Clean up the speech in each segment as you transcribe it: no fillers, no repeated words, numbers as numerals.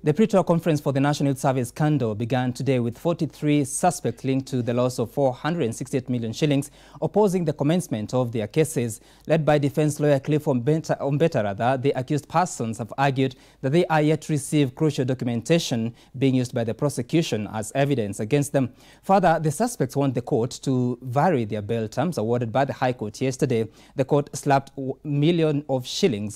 The pre-trial conference for the National Youth Service scandal began today with 43 suspects linked to the loss of 468 million shillings, opposing the commencement of their cases. Led by defense lawyer Cliff Ombeta, the accused persons have argued that they are yet to receive crucial documentation being used by the prosecution as evidence against them. Further, the suspects want the court to vary their bail terms awarded by the High Court yesterday. The court slapped $1 million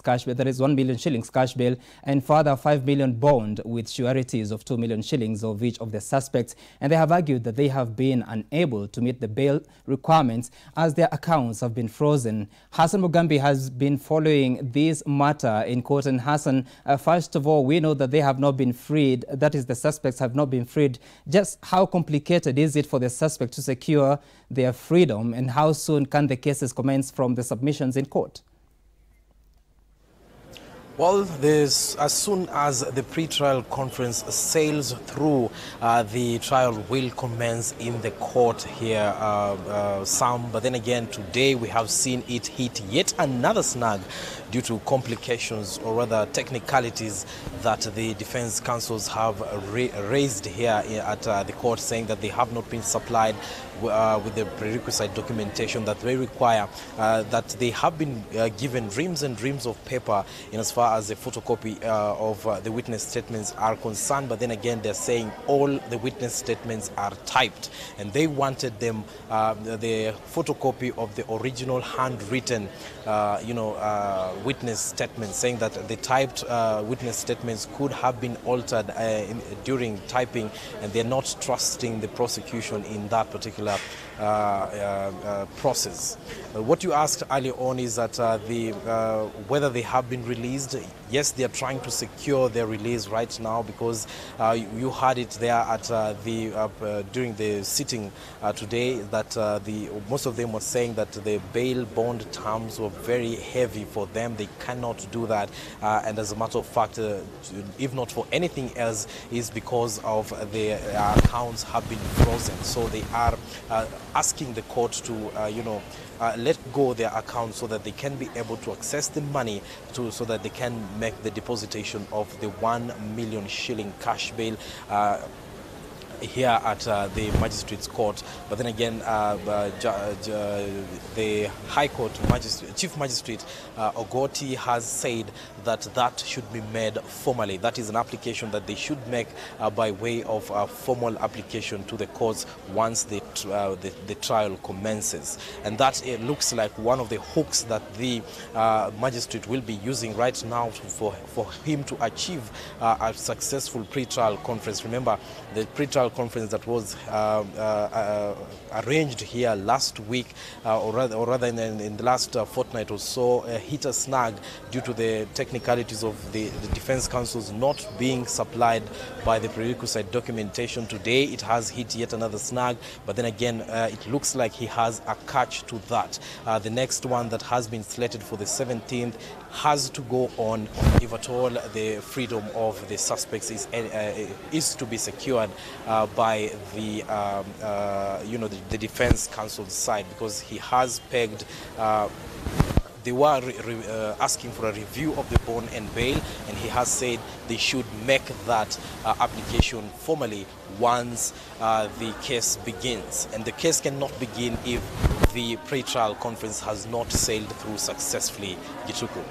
cash bail, that is 1 million shillings cash bail, and further 5 million bond with sureties of 2 million shillings of each of the suspects, and they have argued that they have been unable to meet the bail requirements as their accounts have been frozen. Hassan Mugambi has been following this matter in court. And Hassan, first of all, we know that they have not been freed, that is, the suspects have not been freed. Just how complicated is it for the suspect to secure their freedom, and how soon can the cases commence from the submissions in court? Well, as soon as the pre-trial conference sails through, the trial will commence in the court here, but then again today we have seen it hit yet another snag due to complications, or rather technicalities, that the defense counsels have raised here at the court, saying that they have not been supplied with the prerequisite documentation that they require, that they have been given reams and reams of paper in as far as the photocopy of the witness statements are concerned. But then again, they're saying all the witness statements are typed, and they wanted them the photocopy of the original handwritten witness statements, saying that the typed witness statements could have been altered during typing, and they're not trusting the prosecution in that particular process. What you asked earlier on is that whether they have been released. Yes, they are trying to secure their release right now, because you heard it there at during the sitting today, that most of them were saying that the bail bond terms were very heavy for them. They cannot do that, and as a matter of fact, if not for anything else, is because of the accounts have been frozen. So they are asking the court to let go their accounts so that they can be able to access the money so that they can make the depositation of the 1 million shilling cash bail here at the Magistrates Court. But then again, the High Court Chief Magistrate Ogoti has said that that should be made formally. That is an application that they should make by way of a formal application to the courts once the trial commences. And that looks like one of the hooks that the magistrate will be using right now for him to achieve a successful pre-trial conference. Remember, the pre-trial conference that was arranged here last week, or rather in the last fortnight or so, hit a snag due to the technicalities of the defense counsels not being supplied by the prerequisite documentation. Today it has hit yet another snag, but then again it looks like he has a catch to that. The next one that has been slated for the 17th has to go on if at all the freedom of the suspects is to be secured by the the defense counsel's side, because he has pegged they were asking for a review of the bond and bail, and he has said they should make that application formally once the case begins. And the case cannot begin if the pre-trial conference has not sailed through successfully. Gituku.